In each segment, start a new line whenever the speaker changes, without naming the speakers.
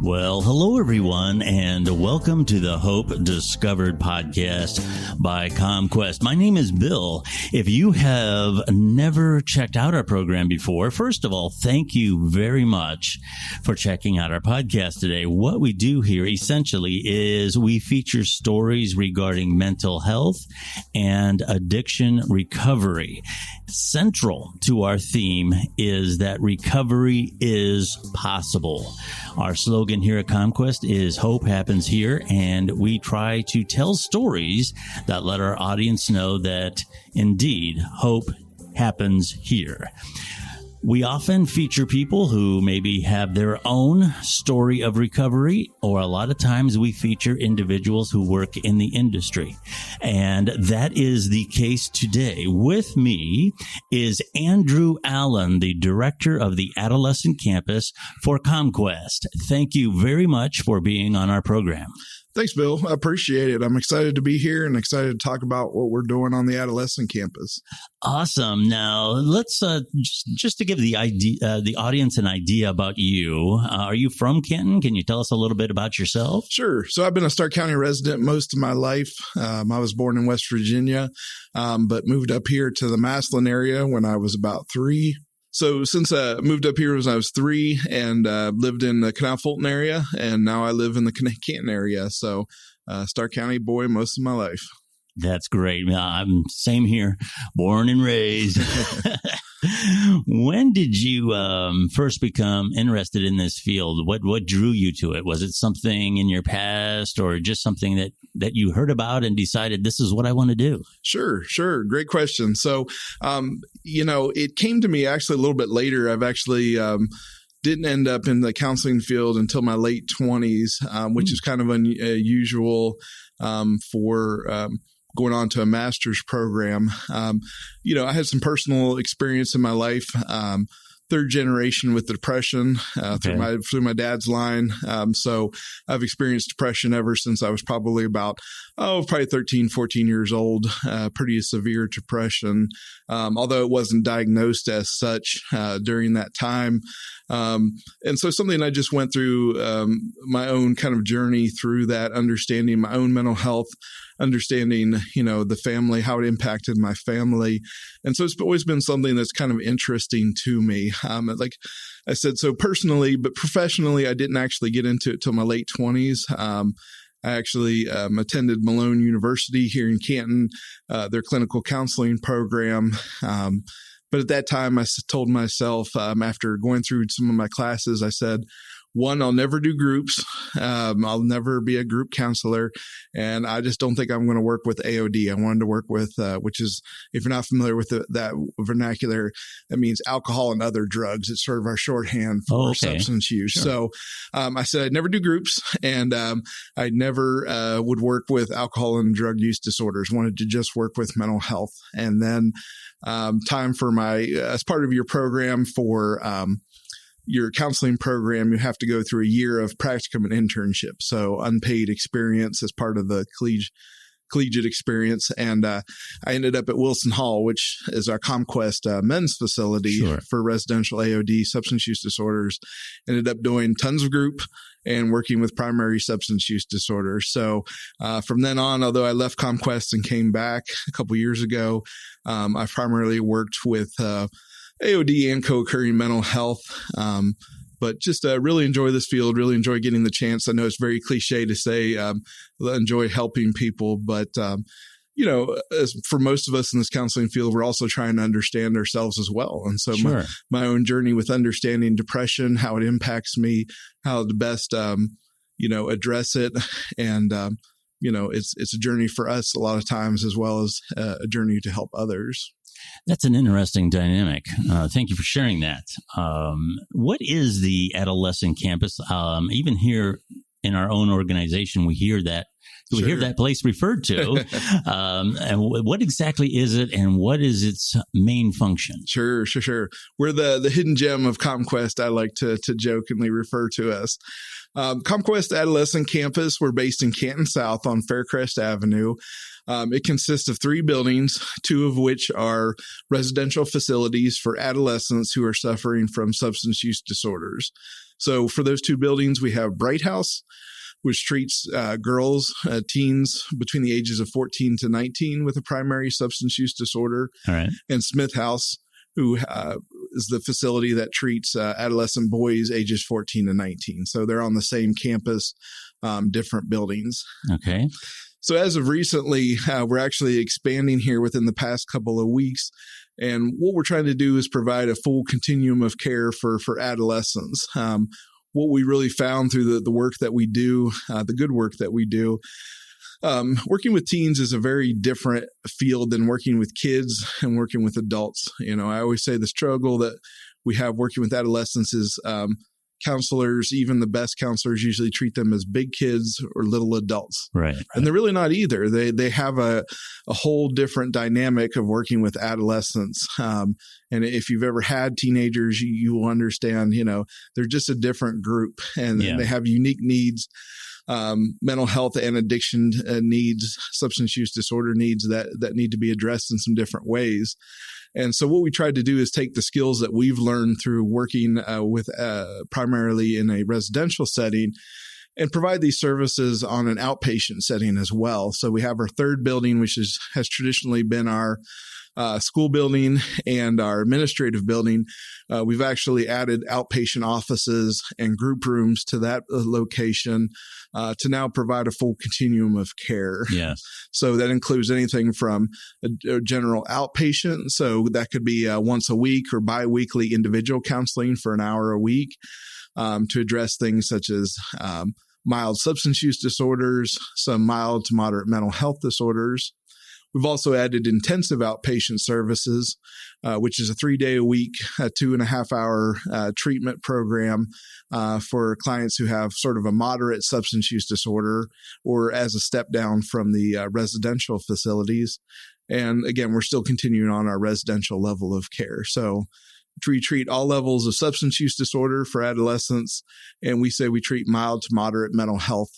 Well, hello, everyone, and welcome to the Hope Discovered podcast by CommQuest. My name is Bill. If you have never checked out our program before, first of all, thank you very much for checking out our podcast today. What we do here essentially is we feature stories regarding mental health and addiction recovery. Central to our theme is that recovery is possible. Our slogan here at CommQuest is Hope Happens Here, and we try to tell stories that let our audience know that indeed hope happens here. We often feature people who maybe have their own story of recovery, or a lot of times we feature individuals who work in the industry. And that is the case today. With me is Andrew Allen, the director of the Adolescent Campus for CommQuest. Thank you very much for being on our program.
Thanks, Bill. I appreciate it. I'm excited to be here and excited to talk about what we're doing on the Adolescent Campus.
Awesome. Now, let's just to give the audience an idea about you. Are you from Canton? Can you tell us a little bit about yourself?
Sure. So I've been a Stark County resident most of my life. I was born in West Virginia, but moved up here to the Massillon area when I was about 3. So since I moved up here when I was 3 and lived in the Canal Fulton area, and now I live in the Canton area. So Stark County boy most of my life.
That's great. I'm same here, born and raised. When did you first become interested in this field? What drew you to it? Was it something in your past or just something that you heard about and decided this is what I want to do?
Sure. Great question. So, it came to me actually a little bit later. I've actually didn't end up in the counseling field until my late 20s, which is kind of unusual for going on to a master's program. I had some personal experience in my life. Third generation with depression through my dad's line. So I've experienced depression ever since I was probably 13, 14 years old, pretty severe depression, although it wasn't diagnosed as such during that time. And so something I just went through my own kind of journey through that, understanding my own mental health, understanding, the family, how it impacted my family. And so it's always been something that's kind of interesting to me. Like I said, so personally, but professionally, I didn't actually get into it till my late 20s. I actually attended Malone University here in Canton, their clinical counseling program. But at that time, I told myself, after going through some of my classes, I said, one, I'll never do groups. I'll never be a group counselor. And I just don't think I'm going to work with AOD. I wanted to work with, which is, if you're not familiar with that vernacular, that means alcohol and other drugs. It's sort of our shorthand for substance use. Sure. So I said I'd never do groups, and I never would work with alcohol and drug use disorders. Wanted to just work with mental health. And then time for as part of your program for your counseling program, you have to go through a year of practicum and internship. So unpaid experience as part of the collegiate experience. And I ended up at Wilson Hall, which is our CommQuest men's facility for residential AOD, substance use disorders. Ended up doing tons of group and working with primary substance use disorders. So from then on, although I left CommQuest and came back a couple years ago, I primarily worked with AOD and co-occurring mental health, but just really enjoy this field, really enjoy getting the chance. I know it's very cliche to say enjoy helping people, but, as for most of us in this counseling field, we're also trying to understand ourselves as well. And so my own journey with understanding depression, how it impacts me, how to best, address it. And, it's a journey for us a lot of times, as well as a journey to help others.
That's an interesting dynamic. Thank you for sharing that. What is the Adolescent Campus? Even here in our own organization, we hear that. We hear that place referred to. And what exactly is it, and what is its main function? Sure.
We're the hidden gem of CommQuest, I like to jokingly refer to us. CommQuest Adolescent Campus, we're based in Canton South on Faircrest Avenue. It consists of 3 buildings, 2 of which are residential facilities for adolescents who are suffering from substance use disorders. So for those two buildings, we have Bright House, which treats girls, teens between the ages of 14 to 19 with a primary substance use disorder.
All right.
And Smith House, who is the facility that treats adolescent boys ages 14 to 19. So they're on the same campus, different buildings.
Okay.
So as of recently, we're actually expanding here within the past couple of weeks. And what we're trying to do is provide a full continuum of care for adolescents. What we really found through the work that we do, the good work that we do, working with teens is a very different field than working with kids and working with adults. You know, I always say the struggle that we have working with adolescents is counselors, even the best counselors, usually treat them as big kids or little adults.
Right.
And they're really not either. They have a whole different dynamic of working with adolescents. And if you've ever had teenagers, you will understand, you know, they're just a different group and they have unique needs. Mental health and addiction needs, substance use disorder needs that need to be addressed in some different ways. And so what we tried to do is take the skills that we've learned through working with primarily in a residential setting and provide these services on an outpatient setting as well. So we have our third building, which has traditionally been our school building and our administrative building. We've actually added outpatient offices and group rooms to that location to now provide a full continuum of care.
Yes.
So that includes anything from a general outpatient. So that could be once a week or biweekly individual counseling for an hour a week to address things such as mild substance use disorders, some mild to moderate mental health disorders. We've also added intensive outpatient services, which is a 3-day-a-week, 2.5-hour treatment program for clients who have sort of a moderate substance use disorder or as a step down from the residential facilities. And again, we're still continuing on our residential level of care. So we treat all levels of substance use disorder for adolescents, and we say we treat mild to moderate mental health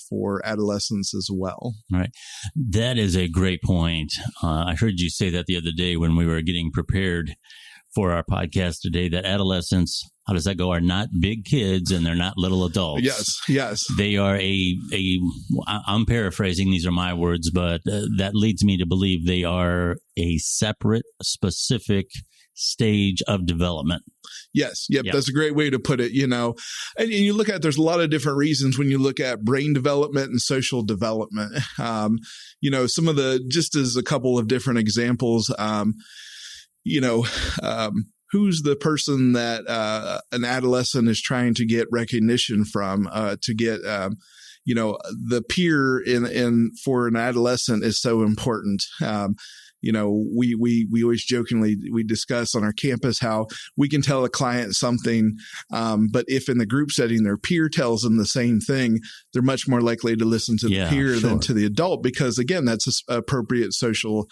for adolescents as well.
All right. That is a great point. I heard you say that the other day when we were getting prepared for our podcast today, that adolescents, how does that go, are not big kids and they're not little adults.
Yes.
They are I'm paraphrasing, these are my words, but that leads me to believe they are a separate, specific stage of development.
Yes. Yep. That's a great way to put it, you know. And you look at, there's a lot of different reasons when you look at brain development and social development. You know, some of just as a couple of different examples, who's the person that an adolescent is trying to get recognition from, to get, the peer for an adolescent is so important. You know, we always jokingly, we discuss on our campus how we can tell a client something, but if in the group setting their peer tells them the same thing, they're much more likely to listen to the peer than to the adult, because again, that's appropriate social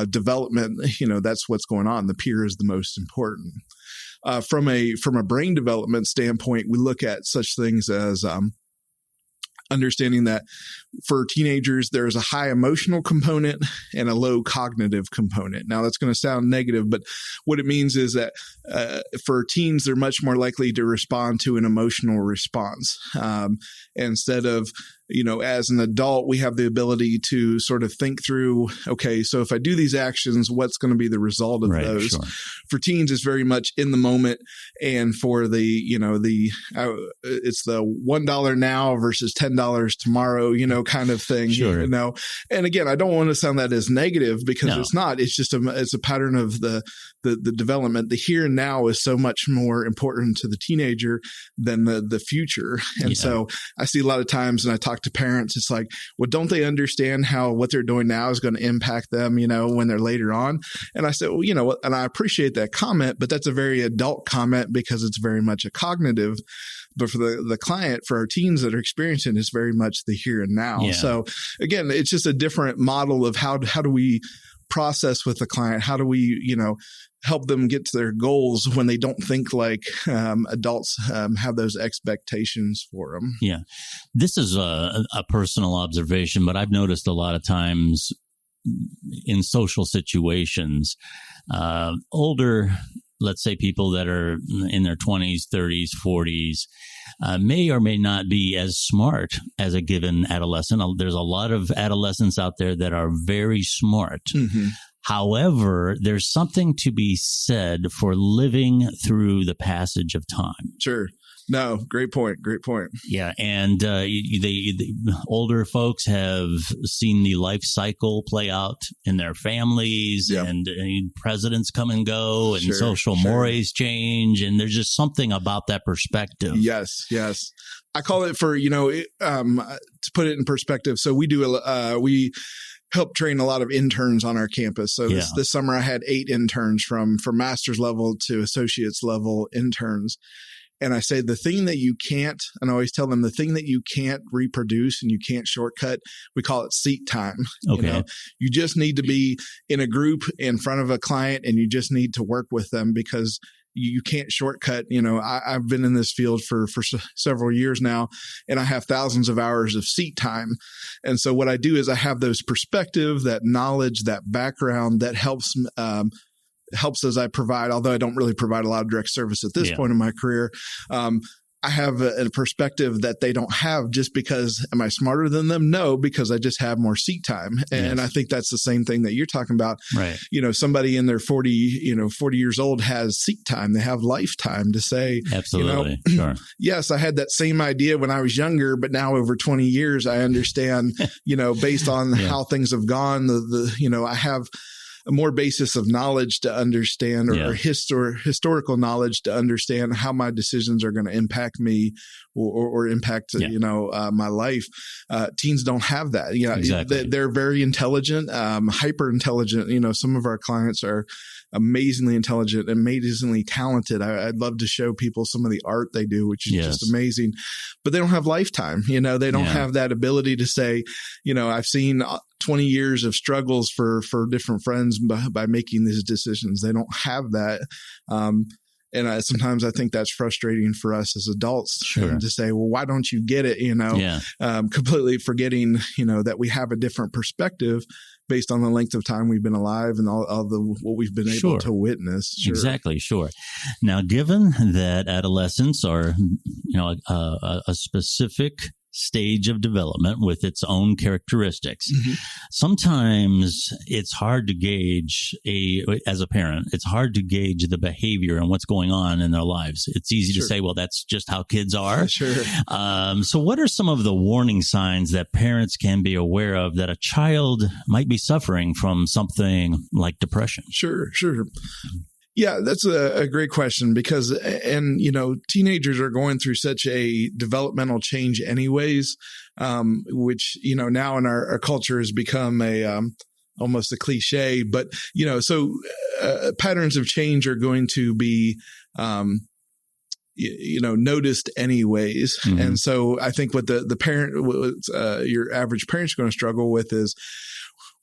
development. You know, that's what's going on. The peer is the most important. From a brain development standpoint, we look at such things as understanding that for teenagers, there is a high emotional component and a low cognitive component. Now, that's going to sound negative, but what it means is that for teens, they're much more likely to respond to an emotional response instead of, you know, as an adult, we have the ability to sort of think through, okay, so if I do these actions, what's going to be the result of those? Sure. For teens, it's very much in the moment. And for it's the $1 now versus $10 tomorrow, you know, kind of thing,
sure.
You know? And again, I don't want to sound that as negative because it's not, it's just it's a pattern of the development. The here and now is so much more important to the teenager than the future. And so I see a lot of times when I talk to parents, it's like, well, don't they understand how what they're doing now is going to impact them, you know, when they're later on? And I said, well, you know, and I appreciate that comment, but that's a very adult comment because it's very much a cognitive. But for the client, for our teens that are experiencing, it's very much the here and now. Yeah. So again, it's just a different model of how do we process with the client? How do we, you know, help them get to their goals when they don't think like adults have those expectations for them? Yeah.
This is a personal observation, but I've noticed a lot of times in social situations, older let's say people that are in their 20s, 30s, 40s, may or may not be as smart as a given adolescent. There's a lot of adolescents out there that are very smart. Mm-hmm. However, there's something to be said for living through the passage of time.
Sure. No, great point. Great point.
Yeah. And the older folks have seen the life cycle play out in their families, and presidents come and go, and social mores change. And there's just something about that perspective.
Yes. Yes. I call it to put it in perspective. So we help train a lot of interns on our campus. So this summer I had 8 interns from master's level to associate's level interns. And I say the thing that you can't, and I always tell them the thing that you can't reproduce and you can't shortcut, we call it seat time.
Okay.
You just need to be in a group in front of a client, and you just need to work with them because you can't shortcut. I've been in this field for several years now, and I have thousands of hours of seat time. And so what I do is I have those perspective, that knowledge, that background that helps as I provide, although I don't really provide a lot of direct service at this point in my career. I have a perspective that they don't have just because, am I smarter than them? No, because I just have more seat time. And I think that's the same thing that you're talking about.
Right.
Somebody in their 40 years old has seat time. They have lifetime to say,
absolutely. Sure.
Yes, I had that same idea when I was younger, but now over 20 years, I understand, based on how things have gone, I have a more basis of knowledge to understand, or historical knowledge to understand how my decisions are going to impact me or impact, my life. Teens don't have that.
Exactly.
They're very intelligent, hyper intelligent. Some of our clients are amazingly intelligent, amazingly talented. I'd love to show people some of the art they do, which is just amazing, but they don't have lifetime. They don't have that ability to say, I've seen 20 years of struggles for different friends by making these decisions. They don't have that. And sometimes I think that's frustrating for us as adults to say, well, why don't you get it? Completely forgetting, that we have a different perspective based on the length of time we've been alive and all what we've been able to witness. Sure.
Exactly. Sure. Now, given that adolescents are, a specific stage of development with its own characteristics. Mm-hmm. Sometimes it's hard to gauge as a parent, it's hard to gauge the behavior and what's going on in their lives. It's easy to say, well, that's just how kids are.
Sure.
So what are some of the warning signs that parents can be aware of that a child might be suffering from something like depression?
Sure. Yeah, that's a great question because, teenagers are going through such a developmental change anyways, which, now in our culture has become almost a cliche, but, patterns of change are going to be, noticed anyways. Mm-hmm. And so I think what the parent, your average parent's going to struggle with is,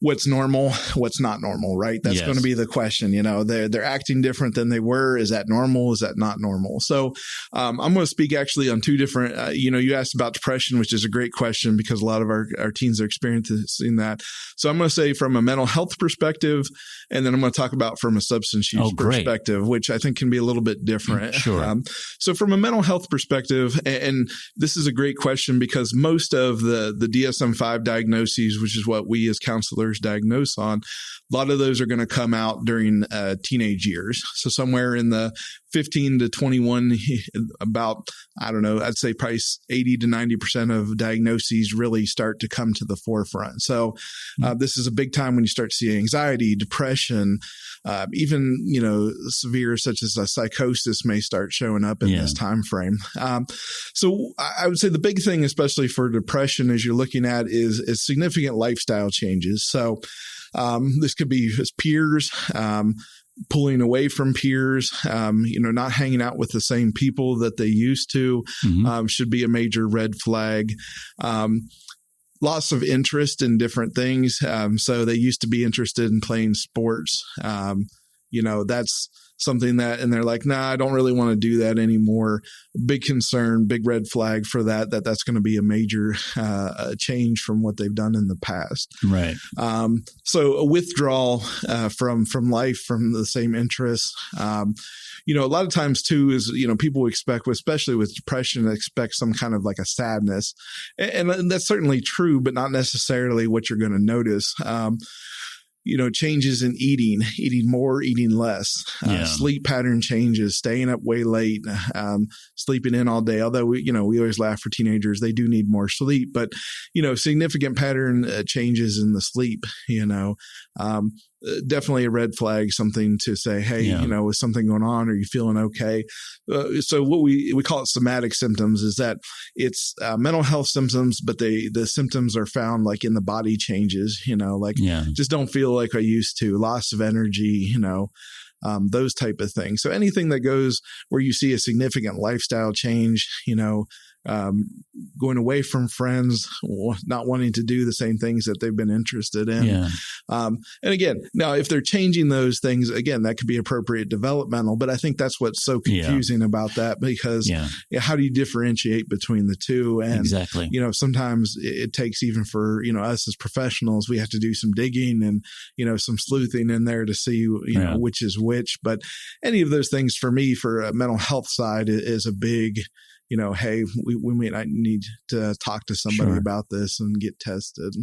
what's normal, what's not normal, right? That's going to be the question. They're acting different than they were. Is that normal? Is that not normal? So I'm going to speak actually on 2 different, you asked about depression, which is a great question because a lot of our teens are experiencing that. So I'm going to say from a mental health perspective, and then I'm going to talk about from a substance use perspective, which I think can be a little bit different.
Sure.
So from a mental health perspective, and this is a great question because most of the DSM-5 diagnoses, which is what we as counselors diagnose on, a lot of those are going to come out during teenage years. So somewhere in the 15 to 21, about, I'd say probably 80 to 90% of diagnoses really start to come to the forefront. So this is a big time when you start to see anxiety, depression, even, severe such as a psychosis may start showing up in this time frame. So I would say the big thing, especially for depression, as you're looking at is significant lifestyle changes. So this could be as peers, pulling away from peers, not hanging out with the same people that they used to, should be a major red flag. Loss of interest in different things. So they used to be interested in playing sports. that's something that, and they're like, nah, I don't really want to do that anymore. Big concern, big red flag for that's going to be a major change from what they've done in the past.
Right.
So a withdrawal from life, from the same interests. A lot of times too is, people expect, especially with depression, expect some kind of like a sadness. And that's certainly true, but not necessarily what you're going to notice. Changes in eating more, eating less, sleep pattern changes, staying up way late, sleeping in all day. Although we always laugh for teenagers, they do need more sleep, but, significant pattern changes in the sleep, definitely a red flag, something to say, hey, is something going on? Are you feeling okay? So what we call it somatic symptoms is that it's mental health symptoms, but the symptoms are found like in the body changes, just don't feel like I used to, loss of energy, those type of things. So anything that goes where you see a significant lifestyle change, going away from friends, not wanting to do the same things that they've been interested in.
Yeah.
And again, now if they're changing those things, again, that could be appropriate developmental, but I think that's what's so confusing about that, because how do you differentiate between the two? And,
exactly.
Sometimes it takes, even for, us as professionals, we have to do some digging and, some sleuthing in there to see, which is which. But any of those things for me, for a mental health side, is a big, hey, we may not need to talk to somebody about this and get tested.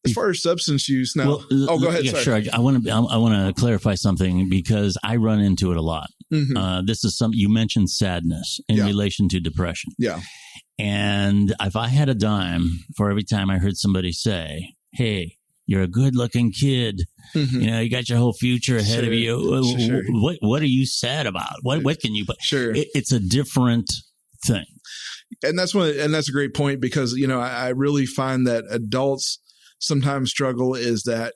As far as substance use now, go ahead.
Yeah,
sorry.
sure. I want to clarify something, because I run into it a lot. Mm-hmm. This is you mentioned sadness in relation to depression.
Yeah.
And if I had a dime for every time I heard somebody say, hey, you're a good looking kid, you got your whole future ahead of you.
Sure.
What are you sad about? What can you,
sure.
It's a different thing.
And that's a great point, because, I really find that adults sometimes struggle is that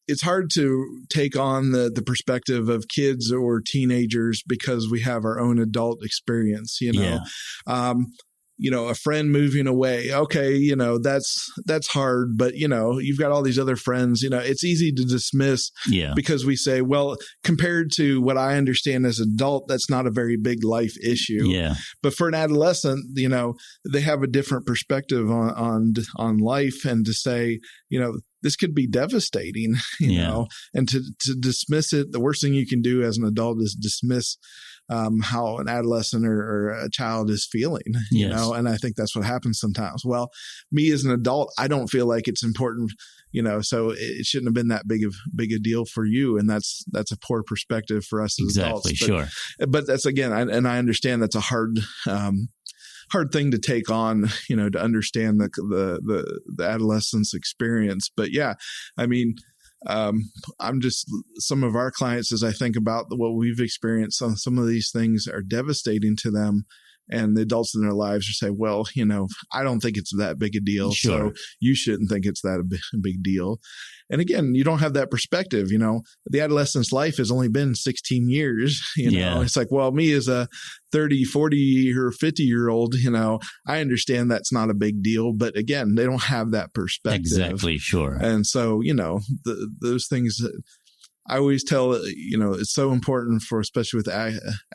it's hard to take on the perspective of kids or teenagers, because we have our own adult experience, a friend moving away. Okay. That's hard, but you've got all these other friends, it's easy to dismiss because we say, well, compared to what I understand as adult, that's not a very big life issue. Yeah. But for an adolescent, they have a different perspective on life, and to say, this could be devastating, and to dismiss it. The worst thing you can do as an adult is dismiss how an adolescent or a child is feeling, and I think that's what happens sometimes. Well, me as an adult, I don't feel like it's important, so it shouldn't have been that big a deal for you. And that's a poor perspective for us as adults.
Sure.
But that's, again, I understand that's a hard thing to take on, to understand the adolescence experience. But I'm just, some of our clients, as I think about what we've experienced, some of these things are devastating to them, and the adults in their lives are saying, well, I don't think it's that big a deal. Sure. So you shouldn't think it's that a big deal. And again, you don't have that perspective. The adolescent's life has only been 16 years. It's like, well, me as a 30, 40 or 50-year-old, I understand that's not a big deal. But again, they don't have that perspective.
Exactly. Sure.
And so, those things I always tell, it's so important for, especially with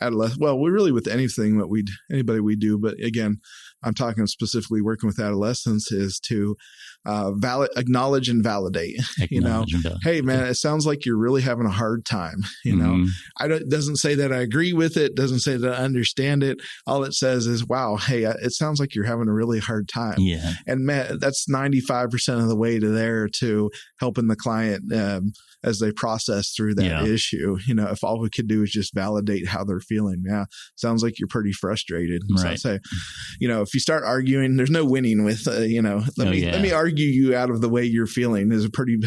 adolescents. Well, we're really with anything that anybody we do. But again, I'm talking specifically working with adolescents, is to acknowledge and validate. Hey man, it sounds like you're really having a hard time. It doesn't say that I agree with it. Doesn't say that I understand it. All it says is, wow, hey, it sounds like you're having a really hard time. Yeah. And man, that's 95% of the way to helping the client as they process through that issue. If all we could do is just validate how they're feeling. Yeah, sounds like you're pretty frustrated.
Right.
So I say, if you start arguing, there's no winning with, let me argue you out of the way you're feeling, is a pretty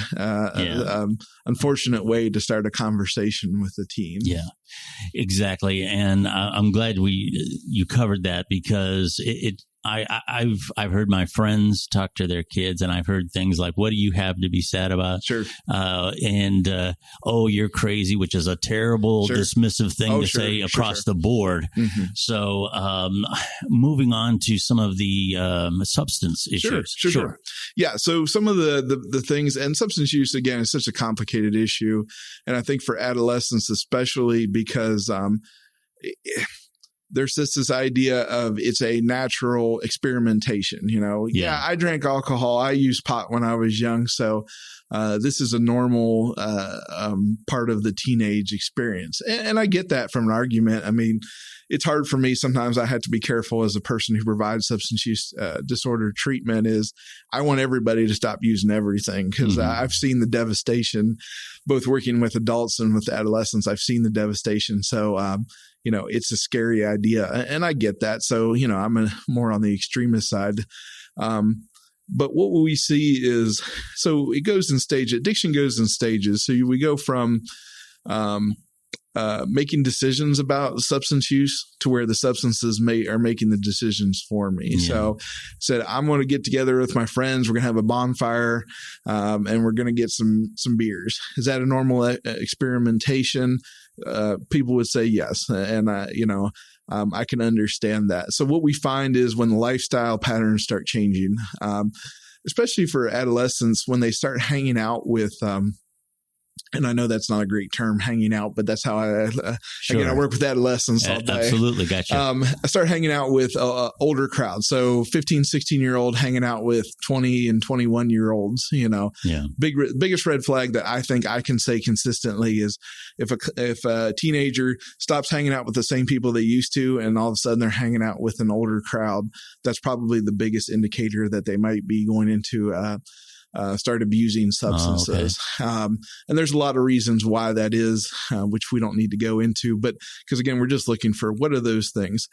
unfortunate way to start a conversation with the teen.
Yeah, exactly. And I'm glad you covered that, because I've heard my friends talk to their kids, and I've heard things like, "What do you have to be sad about?"
Sure.
Oh, you're crazy, which is a terrible, dismissive thing to say across the board. Mm-hmm. So, moving on to some of the substance issues.
Sure. Yeah. So some of the things, and substance use again is such a complicated issue, and I think for adolescents especially because there's this idea of it's a natural experimentation, Yeah, I drank alcohol. I used pot when I was young. So this is a normal part of the teenage experience. And I get that from an argument. I mean, it's hard for me. Sometimes I have to be careful as a person who provides substance use disorder treatment is I want everybody to stop using everything because I've seen the devastation, both working with adults and with adolescents. I've seen the devastation. So, it's a scary idea and I get that. So, I'm more on the extremist side. But what we see is, so it goes in stages. Addiction goes in stages. So we go from making decisions about substance use to where the substances are making the decisions for me. Yeah. So said, I'm going to get together with my friends. We're going to have a bonfire and we're going to get some beers. Is that a normal experimentation? People would say yes. And, I can understand that. So what we find is when the lifestyle patterns start changing, especially for adolescents, when they start hanging out with, and I know that's not a great term, hanging out, but that's how I work with adolescents all day.
Absolutely. Gotcha.
I start hanging out with older crowds. So 15, 16-year-old hanging out with 20 and 21-year-olds, biggest red flag that I think I can say consistently is if a teenager stops hanging out with the same people they used to, and all of a sudden they're hanging out with an older crowd, that's probably the biggest indicator that they might be going into start abusing substances. And there's a lot of reasons why that is, which we don't need to go into, but because again, we're just looking for what are those things.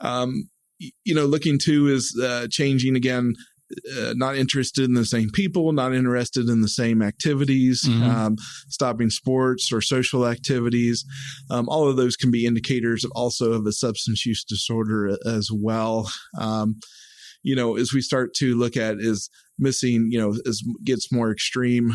Looking to is changing again, not interested in the same people, not interested in the same activities, stopping sports or social activities. All of those can be indicators also of a substance use disorder as well. As we start to look at is missing, as gets more extreme,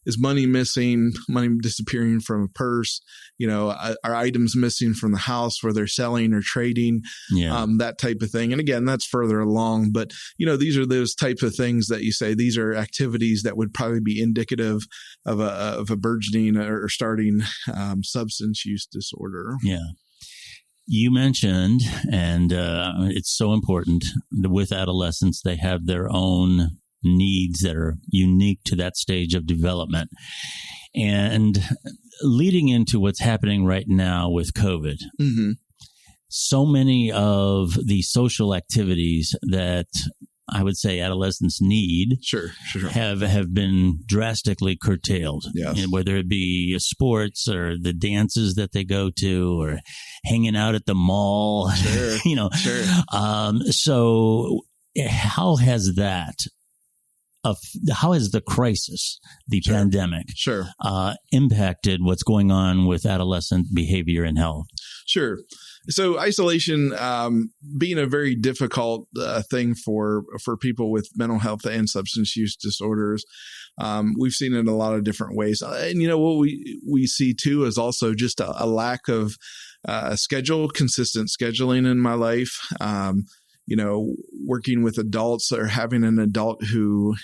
is money missing, money disappearing from a purse, are items missing from the house where they're selling or trading, that type of thing. And again, that's further along, but these are those types of things that you say, these are activities that would probably be indicative of a burgeoning or starting substance use disorder.
Yeah. You mentioned, and it's so important, with adolescents, they have their own needs that are unique to that stage of development. And leading into what's happening right now with COVID, so many of the social activities that I would say adolescents need have been drastically curtailed.
Yes.
And whether it be sports or the dances that they go to or hanging out at the mall, so how has the crisis, the pandemic, impacted what's going on with adolescent behavior and health?
Sure. So isolation being a very difficult thing for people with mental health and substance use disorders. We've seen it in a lot of different ways. And what we see too is also just a lack of consistent scheduling in my life. Working with adults or having an adult who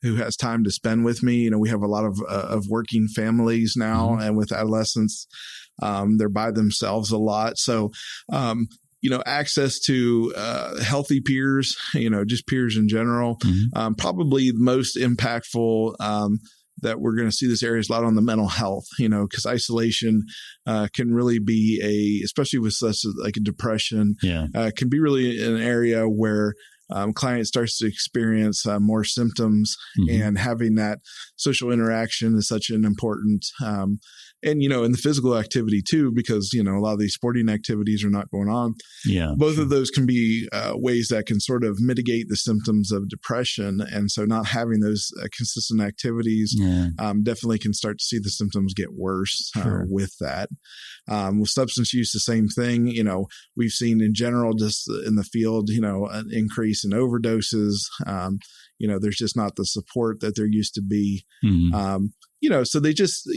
has time to spend with me. We have a lot of working families now, and with adolescents, they're by themselves a lot. So, access to healthy peers, just peers in general, probably the most impactful that we're going to see this area is a lot on the mental health, because isolation can really be especially with such like a depression, can be really an area where client starts to experience more symptoms, and having that social interaction is such an important, and, in the physical activity too, because, a lot of these sporting activities are not going on.
Yeah.
Both of those can be ways that can sort of mitigate the symptoms of depression. And so not having those consistent activities definitely can start to see the symptoms get worse with that. With substance use, the same thing. We've seen in general, just in the field, an increase in overdoses. There's just not the support that there used to be. So they just,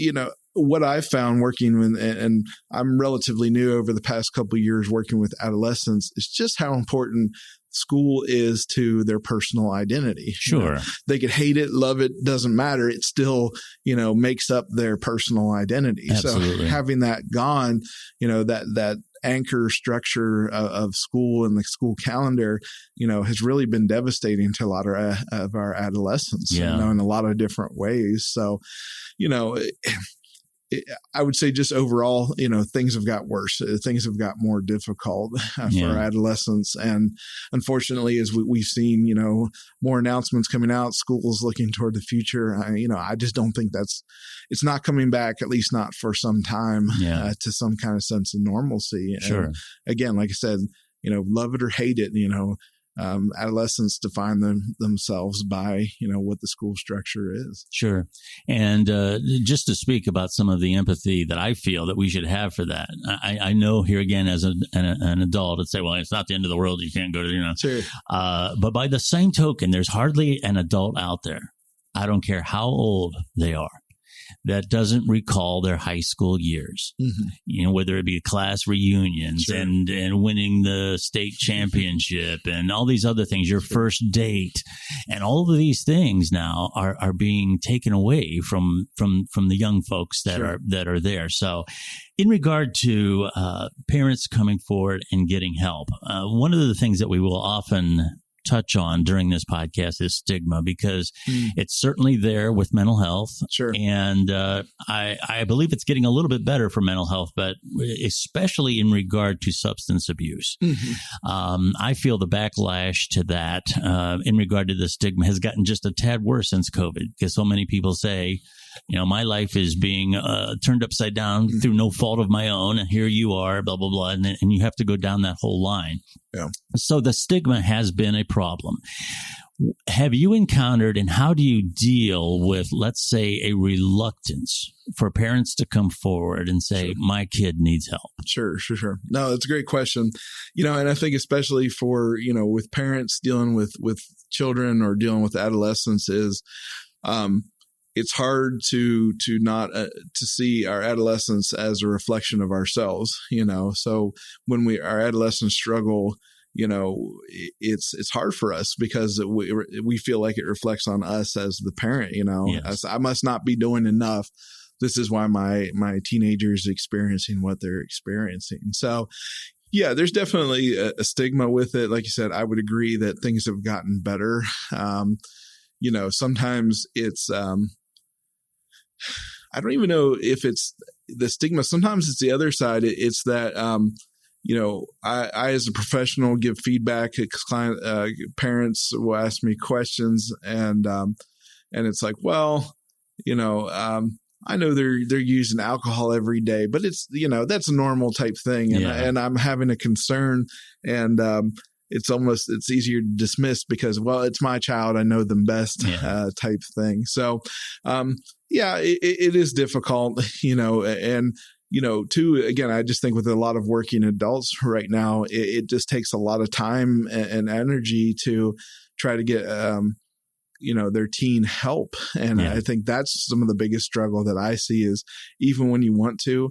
what I've found working with, and I'm relatively new over the past couple of years working with adolescents, is just how important school is to their personal identity.
Sure.
They could hate it, love it, doesn't matter. It still, makes up their personal identity.
Absolutely.
So having that gone, that anchor structure of school and the school calendar, has really been devastating to a lot of our adolescents, in a lot of different ways. So, I would say just overall, things have got worse. Things have got more difficult for adolescents. And unfortunately, as we've seen, more announcements coming out, schools looking toward the future, I just don't think it's not coming back, at least not for some time, to some kind of sense of normalcy.
Sure.
And again, like I said, love it or hate it, adolescents define themselves by, what the school structure is.
Sure. And just to speak about some of the empathy that I feel that we should have for that, I know here again as an adult, I'd say, well, it's not the end of the world. You can't go to,
Sure.
But by the same token, there's hardly an adult out there, I don't care how old they are, that doesn't recall their high school years, whether it be class reunions and winning the state championship and all these other things, your first date, and all of these things now are being taken away from the young folks that are there. So in regard to parents coming forward and getting help, one of the things that we will often touch on during this podcast is stigma, because it's certainly there with mental health.
Sure.
And I believe it's getting a little bit better for mental health, but especially in regard to substance abuse. I feel the backlash to that in regard to the stigma has gotten just a tad worse since COVID, because so many people say, my life is being turned upside down through no fault of my own, and here you are, blah, blah, blah. And you have to go down that whole line. Yeah. So the stigma has been a problem. Have you encountered, and how do you deal with, let's say, a reluctance for parents to come forward and say, my kid needs help? Sure.
No, that's a great question. And I think especially for, with parents dealing with children or dealing with adolescents is, it's hard to not to see our adolescents as a reflection of ourselves, So when our adolescents struggle, it's hard for us because we feel like it reflects on us as the parent. Yes. I must not be doing enough. This is why my teenager is experiencing what they're experiencing. So, yeah, there's definitely a stigma with it. Like you said, I would agree that things have gotten better. Sometimes it's I don't even know if it's the stigma. Sometimes it's the other side. It's that, I as a professional give feedback. Parents will ask me questions, and it's like, well, I know they're using alcohol every day, but it's, that's a normal type thing. And I'm having a concern, and it's easier to dismiss because, well, it's my child, I know them best, type thing. So, it is difficult, and, too, again, I just think with a lot of working adults right now, it just takes a lot of time and energy to try to get, their teen help. And I think that's some of the biggest struggle that I see is even when you want to,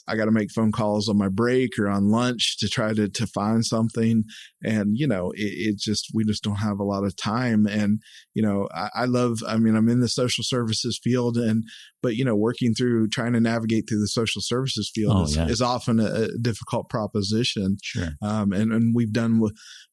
I got to make phone calls on my break or on lunch to try to find something. And, we just don't have a lot of time. And, I'm in the social services field but working through trying to navigate through the social services field is often a difficult proposition.
Sure.
And we've done,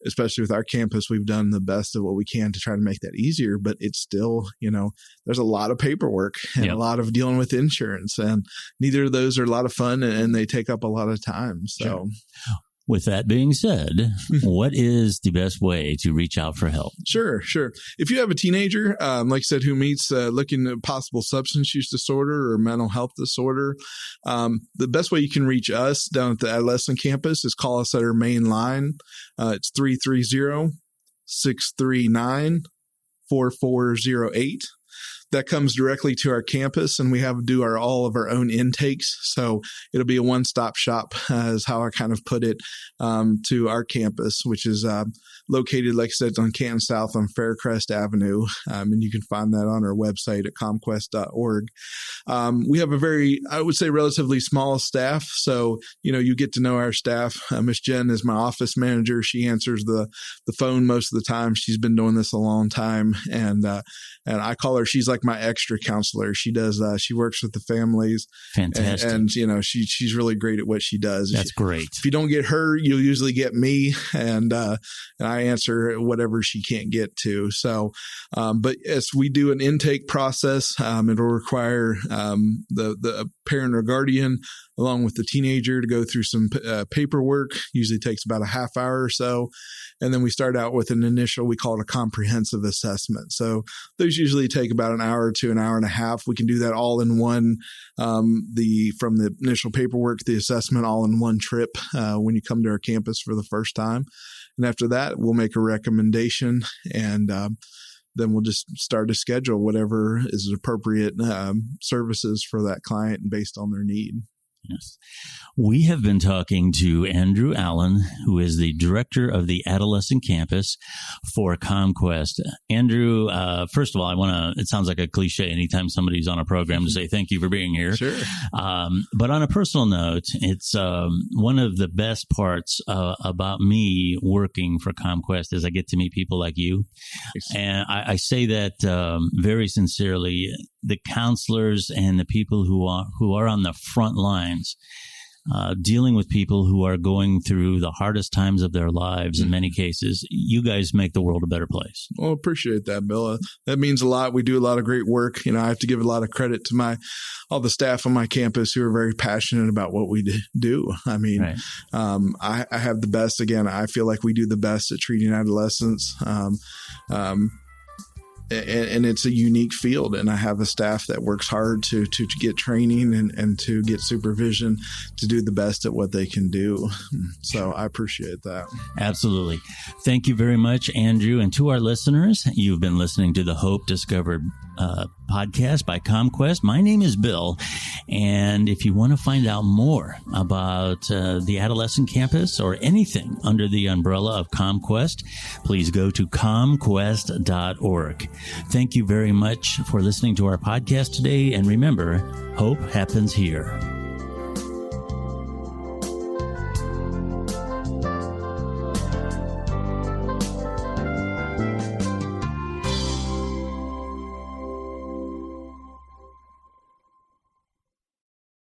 especially with our campus, we've done the best of what we can to try to make that easier, but it's still, there's a lot of paperwork and a lot of dealing with insurance, and neither of those are a lot of fun, and they take up a lot of time. So. Sure.
With that being said, what is the best way to reach out for help?
Sure. If you have a teenager, like I said, who meets looking at possible substance use disorder or mental health disorder, the best way you can reach us down at the Adolescent Campus is call us at our main line. It's 330-639-4408. That comes directly to our campus, and we do all of our own intakes. So it'll be a one-stop shop, is how I kind of put it, to our campus, which is located, like I said, on Canton South on Faircrest Avenue. And you can find that on our website at CommQuest.org. We have a very, I would say, relatively small staff. So, you get to know our staff. Miss Jen is my office manager. She answers the phone most of the time. She's been doing this a long time. And I call her, she's like my extra counselor. She does, she works with the families.
Fantastic.
And she's really great at what she does.
That's great.
If you don't get her, you'll usually get me. And I answer whatever she can't get to. So, but as we do an intake process, it'll require the parent or guardian along with the teenager to go through some paperwork. Usually takes about a half hour or so. And then we start out with an initial, we call it a comprehensive assessment. So those usually take about an hour to an hour and a half. We can do that all in one, from the initial paperwork, the assessment, all in one trip when you come to our campus for the first time. And after that, we'll make a recommendation, and then we'll just start to schedule whatever is appropriate services for that client based on their need.
Yes. We have been talking to Andrew Allen, who is the director of the Adolescent Campus for CommQuest. Andrew, first of all, it sounds like a cliche anytime somebody's on a program to say thank you for being here.
Sure.
But on a personal note, it's one of the best parts about me working for CommQuest is I get to meet people like you. And I say that very sincerely. The counselors and the people who are on the front lines, dealing with people who are going through the hardest times of their lives in many cases, you guys make the world a better place.
Well, appreciate that, Bill. That means a lot. We do a lot of great work. I have to give a lot of credit to all the staff on my campus who are very passionate about what we do. I mean, right. I have the best. Again, I feel like we do the best at treating adolescents. And it's a unique field, and I have a staff that works hard to get training and to get supervision to do the best at what they can do. So I appreciate that.
Absolutely. Thank you very much, Andrew. And to our listeners, you've been listening to the Hope Discovered podcast by CommQuest. My name is Bill, and if you want to find out more about the Adolescent Campus or anything under the umbrella of CommQuest, please go to CommQuest.org. Thank you very much for listening to our podcast today, and remember, hope happens here.